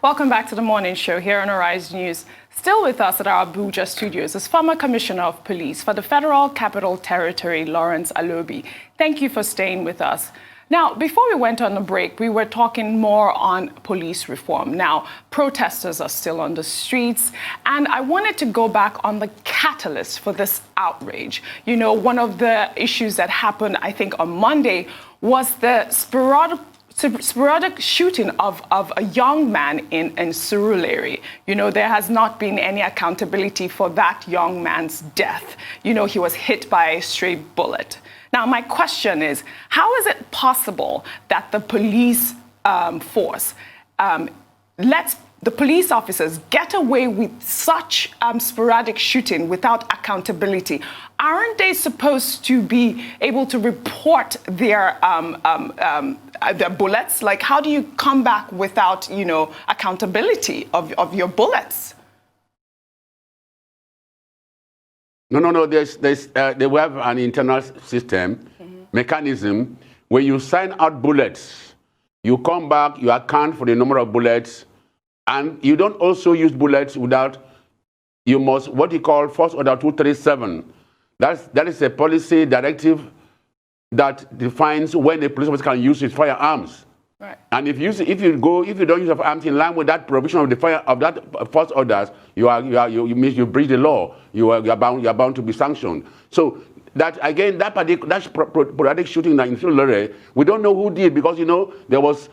Welcome back to the morning show here on Arise News. Still with us at our Abuja studios is former Commissioner of Police for the Federal Capital Territory, Lawrence ALOBI. Thank you for staying with us. Now, before we went on the break, we were talking more on police reform. Now, protesters are still on the streets, and I wanted to go back on the catalyst for this outrage. You know, one of the issues that happened, I think, on Monday was the sporadic shooting of a young man in Surulere. You know, there has not been any accountability for that young man's death. You know, he was hit by a stray bullet. Now, my question is, how is it possible that the police force lets the police officers get away with such sporadic shooting without accountability? Aren't they supposed to be able to report their bullets? Like, how do you come back without, you know, accountability of your bullets? No. They have an internal system, mechanism, where you sign out bullets. You come back, you account for the number of bullets, and you don't also use bullets without, you must, what you call Force Order 237. That is a policy directive that defines when a police officer can use his firearms. Right. And if you don't use your arms in line with that provision of that force orders, you breach the law. You're bound to be sanctioned. So that again, that sporadic shooting in Surulere, we don't know who did, because you know there was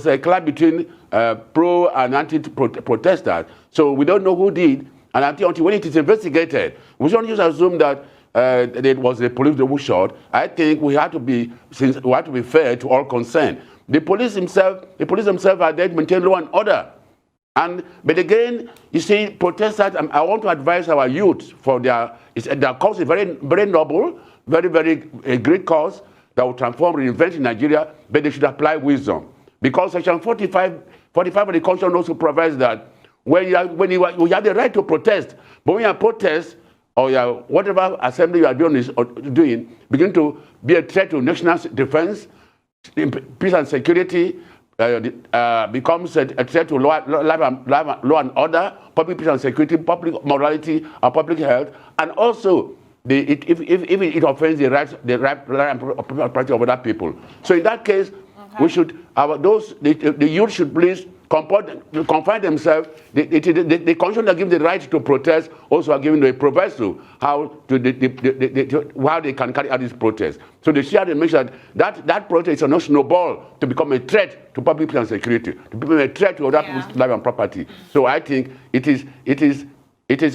a clash between pro and anti-protesters. So we don't know who did, and until when it is investigated, we don't just assume that it was the police that was shot. I think we have to be fair to all concerned. The police themselves are there to maintain law and order. But again, you see, protesters, I want to advise our youth for their cause is very, very noble, very a great cause that will transform, reinvent in Nigeria, but they should apply wisdom. Because Section 45 of the Constitution also provides that when you have the right to protest, but when you protest, or whatever assembly you are doing begin to be a threat to national defense, peace and security, becomes a threat to law and order, public peace and security, public morality, and public health, and also if it offends the right and property of other people. So in that case, we should the youth should please confine themselves. The Constitution that gives the right to protest also are given the proviso how they can carry out this protest. So they share to make sure that protest is not snowball to become a threat to public peace and security, to become a threat to other people's life and property. So I think it is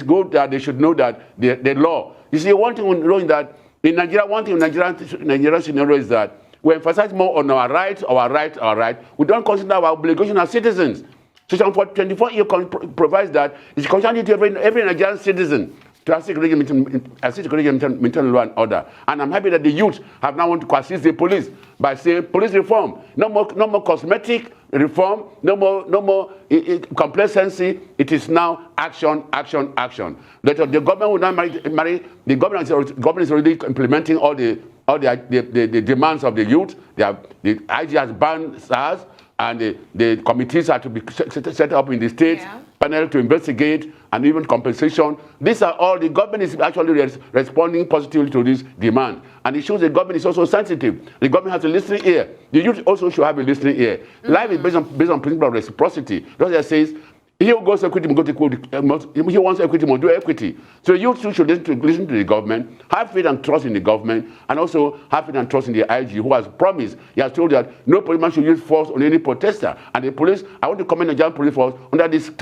good that they should know that the law. You see, one thing we know is that in Nigeria, Nigerian scenario is that we emphasize more on our rights. We don't consider our obligation as citizens. Section 24E provides that it's constitutional to every Nigerian citizen to assist maintain law and order. And I'm happy that the youth have now want to assist the police by saying police reform. No more cosmetic reform. No more complacency. It is now action. That the government will not marry. The government is already implementing all the demands of the youth. The IG has banned SARS, and the committees are to be set up in the state panel to investigate, and even compensation. These are all, the government is actually responding positively to this demand. And it shows the government is also sensitive. The government has a listening ear. The youth also should have a listening ear. Life is based on principle of reciprocity. That says, he who goes equity must go to equity. He wants equity must do equity. So you too should listen to the government, have faith and trust in the government, and also have faith and trust in the IG, who has promised. He has told that no policeman should use force on any protester. And the police, I want to commend the Nigerian police force under this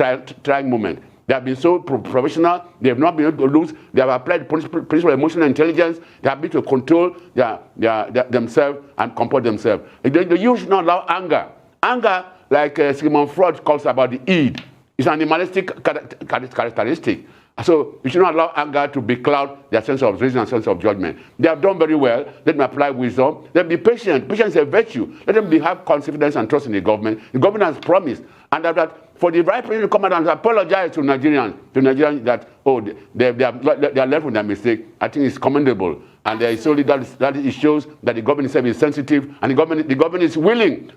trying moment. They have been so professional. They have not been able to lose. They have applied principle of emotional intelligence. They have been able to control themselves and comport themselves. The youth should not allow anger. Anger, like Sigmund Freud calls about the id. It's an animalistic characteristic. So you should not allow anger to becloud their sense of reason and sense of judgment. They have done very well. Let them apply wisdom. Let them be patient. Patience is a virtue. Let them have confidence and trust in the government. The government has promised. And that for the right person to come out and apologize to Nigerians that, they are left with their mistake, I think it's commendable. And there is solely that it shows that the government itself is sensitive, and the government is willing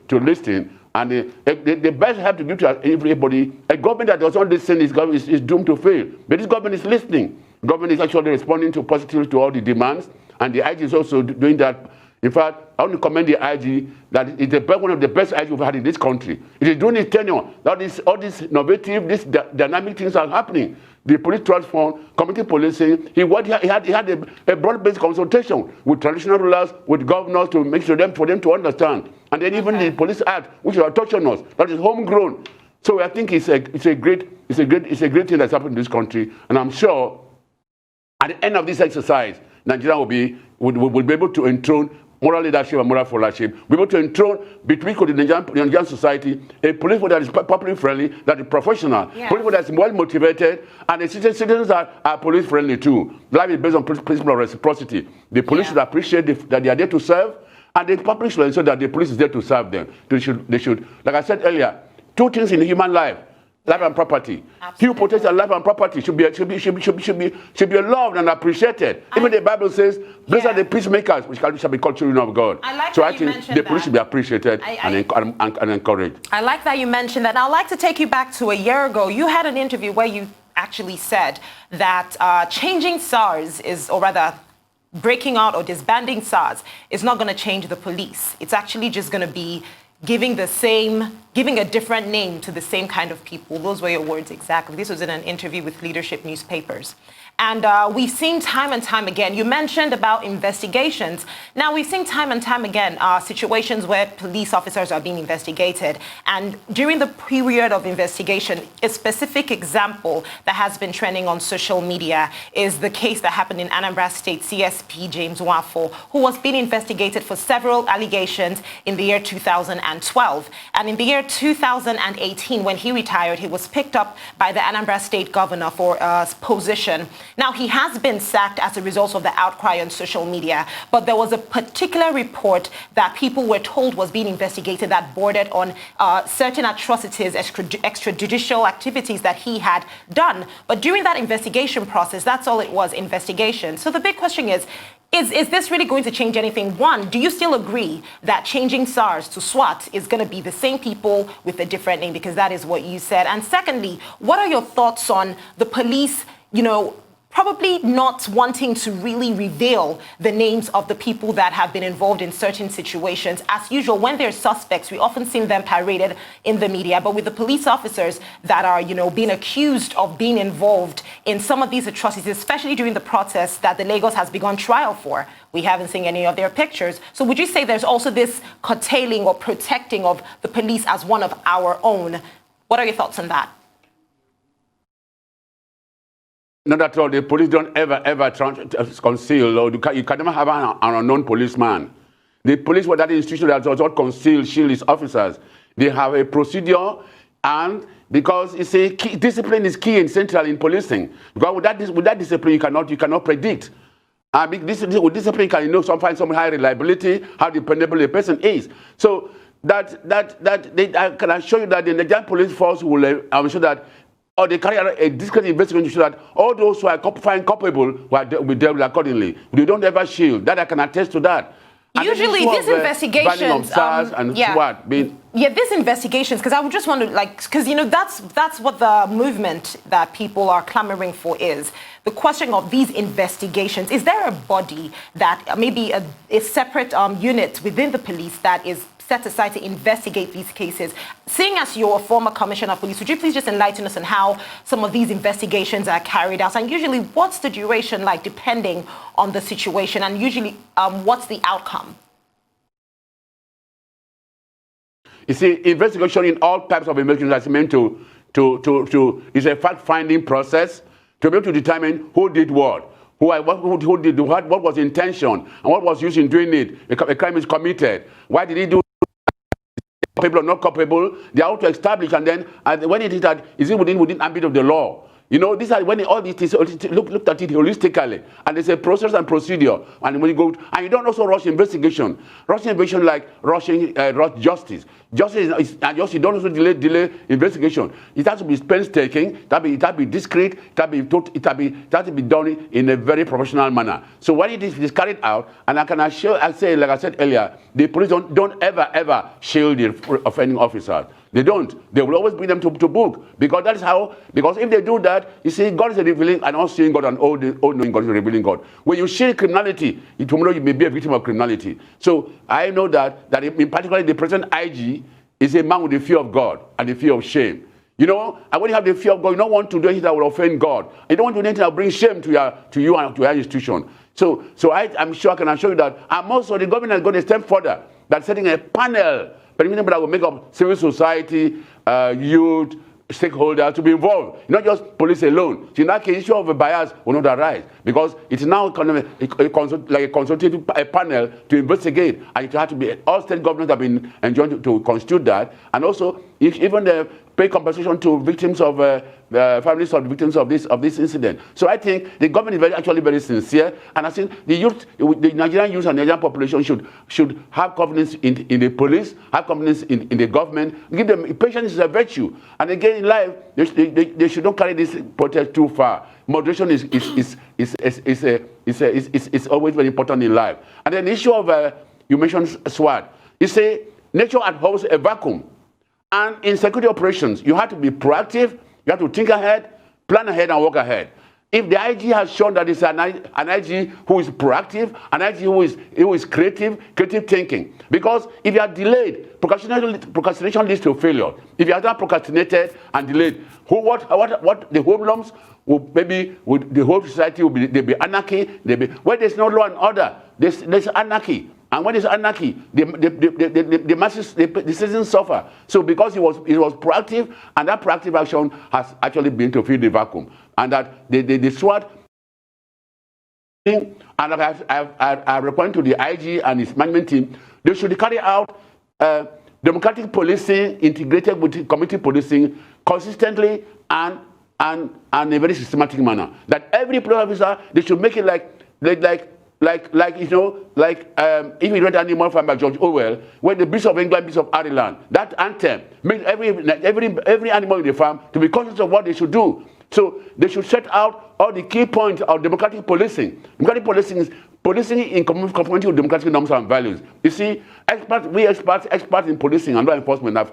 to listen And the best help to give to everybody, a government that does not listen is doomed to fail. But this government is listening. The government is actually responding positively to all the demands, and the IG is also doing that. In fact, I want to commend the IG that it's one of the best IG we've had in this country. It is during its tenure that all these innovative, these dynamic things are happening. The police trust fund, community policing, he had a broad-based consultation with traditional rulers, with governors to make sure for them to understand. And then even the police act, which are touching us, that is homegrown. So I think it's a great thing that's happened in this country. And I'm sure at the end of this exercise, Nigeria will be able to enthrone moral leadership and moral followership, be able to enthrone between the Nigerian society a police force that is public friendly, that is professional, police force that is well motivated, and the citizens are police friendly too. Life is based on principle of reciprocity. The police should appreciate that they are there to serve, and the public should ensure that the police is there to serve them. They should, like I said earlier, two things in human life. Life and property. He who protects their life and property should be loved and appreciated. Even the Bible says, "Blessed are the peacemakers, which shall be called children of God." So I think the police should be appreciated and encouraged. I like that you mentioned that. I'd like to take you back to a year ago. You had an interview where you actually said that changing SARS or rather breaking out or disbanding SARS is not going to change the police. It's actually just going to be giving a different name to the same kind of people. Those were your words exactly. This was in an interview with leadership newspapers. And we've seen time and time again, you mentioned about investigations. Now, we've seen time and time again situations where police officers are being investigated. And during the period of investigation, a specific example that has been trending on social media is the case that happened in Anambra State, CSP James Nwafo, who was being investigated for several allegations in the year 2012. And in the year 2018, when he retired, he was picked up by the Anambra State governor for a position. Now, he has been sacked as a result of the outcry on social media, but there was a particular report that people were told was being investigated that bordered on certain atrocities, extrajudicial activities that he had done. But during that investigation process, that's all it was, investigation. So the big question is this really going to change anything? One, do you still agree that changing SARS to SWAT is going to be the same people with a different name? Because that is what you said. And secondly, what are your thoughts on the police, probably not wanting to really reveal the names of the people that have been involved in certain situations? As usual, when they're suspects, we often see them paraded in the media. But with the police officers that are, being accused of being involved in some of these atrocities, especially during the protest that the Lagos has begun trial for, we haven't seen any of their pictures. So would you say there's also this curtailing or protecting of the police as one of our own? What are your thoughts on that? Not at all. The police don't ever conceal, or you can never have an unknown policeman. The police were that institution that does not conceal, shield its officers. They have a procedure, and because it's discipline is key and central in policing. Because with that discipline, you cannot predict. With discipline, can find some high reliability, how dependable a person is. So I can assure you that the Nigerian police force will ensure that. Or they carry out a discreet investigation to show that all those who are found culpable will be dealt with accordingly. They don't ever shield. That I can attest to that. And usually these investigations, these investigations, because I would just want to because that's what the movement that people are clamoring for is. The question of these investigations, is there a body that maybe a separate unit within the police that is set aside to investigate these cases? Seeing as you're a former commissioner of police, would you please just enlighten us on how some of these investigations are carried out? And usually, what's the duration like, depending on the situation? And usually, what's the outcome? You see, investigation in all types of investigations is meant is a fact-finding process to be able to determine who did what. Who did what was the intention, and what was used in doing it. A crime is committed. Why did he do it? People are not culpable. They are out to establish, and then when it is that, is it within ambit of the law? You know, these are when all this is looked at it holistically, and there's a process and procedure. And when you go, and you don't also rush investigation. Rushing investigation like rushing justice. Justice is just you don't also delay investigation. It has to be painstaking. It has to be discreet. It has to be done in a very professional manner. So when it is carried out, and I say, like I said earlier, the police don't ever shield the offending officers. They don't. They will always bring them to book, because that is how. Because if they do that, you see, God is a revealing, and not seeing God, and all knowing God is a revealing God. When you shield criminality, tomorrow you may be a victim of criminality. So I know that in particular the present IG is a man with the fear of God and the fear of shame. You know, and when you have the fear of God, you don't want to do anything that will offend God. You don't want to do anything that will bring shame to you and to your institution. So I'm sure I can assure you that, and also the government has gone a step further, that setting a panel that will make up civil society, youth, stakeholders to be involved, not just police alone. So in that case, issue of a bias will not arise, because it's now kind of like a consultative panel to investigate, and it has to be all state governments have been enjoined to constitute that, and also even the pay compensation to victims of families of victims of this incident. So I think the government is actually very sincere, and I think the Nigerian youth and Nigerian population should have confidence in the police, have confidence in the government. Give them patience is a virtue, and again in life they should not carry this protest too far. Moderation is always very important in life. And then the issue of you mentioned SWAT. You say nature abhors a vacuum. And in security operations, you have to be proactive, you have to think ahead, plan ahead, and work ahead. If the IG has shown that it's an IG who is proactive, an IG who is creative thinking. Because if you are delayed, procrastination leads to failure. If you are not procrastinated and delayed, what the hoodlums will the whole society will be, there'll be anarchy. Where there's no law and order, there's anarchy. And when there's anarchy, the masses, the citizens suffer. So because it was proactive, and that proactive action has actually been to fill the vacuum, and that the SWAT. And I recommend to the IG and his management team, they should carry out democratic policing integrated with community policing consistently and in a very systematic manner. That every police officer, they should make it like if you read Animal Farm by George Orwell, when the Beasts of England, Beasts of Ireland, that anthem made every animal in the farm to be conscious of what they should do. So they should set out all the key points of democratic policing. Democratic policing is policing in conformity with democratic norms and values. You see, experts in policing and law enforcement have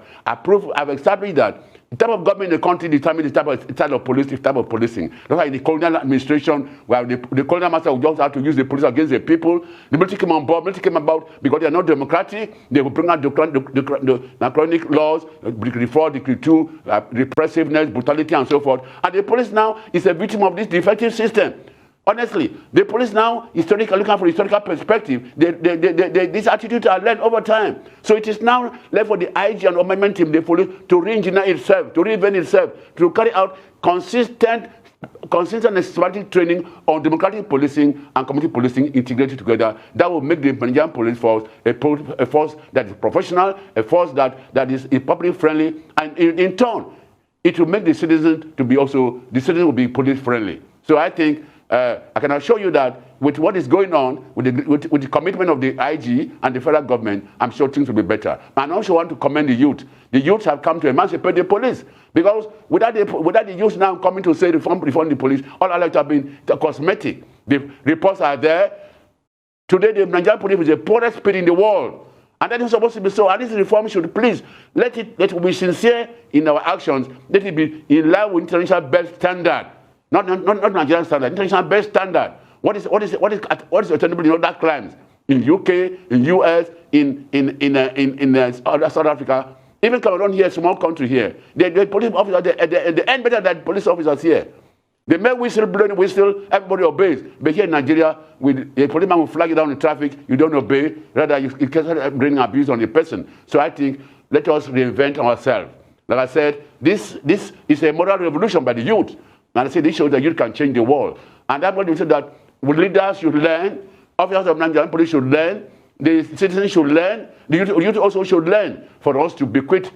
established that the type of government in the country determines the type of policing. That's why in the colonial administration, where the colonial master would just have to use the police against the people. The military came on board. Because they are not democratic. They will bring out the anachronic laws, Decree 4, Decree 2, repressiveness, brutality, and so forth. And the police now is a victim of this defective system. Honestly, the police now, looking for historical perspective, these attitudes are learned over time. So it is now left for the IG and amendment team, the police, to re-engineer itself, to reinvent itself, to carry out consistent and systematic training on democratic policing and community policing integrated together. That will make the Nigerian police force a force that is professional, a force that is public friendly, and in turn, it will make the citizens will be police friendly. So I think I can assure you that with what is going on, with the commitment of the IG and the federal government, I'm sure things will be better. And I also want to commend the youth. The youths have come to emancipate the police, because without the youth now coming to say reform the police, all I like to have been cosmetic. The reports are there. Today, the Nigerian police is the poorest spirit in the world. And that is supposed to be so. And this reform should please let it be sincere in our actions. Let it be in line with international best standard. Not Nigerian standard, international best standard. What is attainable in other crimes? In UK, in US, in South Africa, even Cameroon here, small country here. The police officers, they end better than police officers here. They make whistle, blowing whistle, everybody obeys. But here in Nigeria, a policeman will flag you down in traffic, you don't obey, rather you can bring abuse on the person. So I think let us reinvent ourselves. Like I said, this is a moral revolution by the youth. And I say this shows that youth can change the world. And that's what we said, that leaders should learn, officers of Nigerian police should learn, the citizens should learn, the youth also should learn, for us to bequeath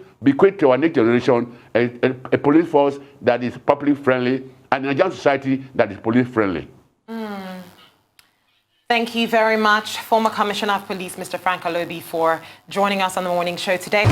to our next generation a police force that is public friendly and a Nigerian society that is police-friendly. Thank you very much, former Commissioner of Police, Mr. Frank ALOBI, for joining us on the morning show today.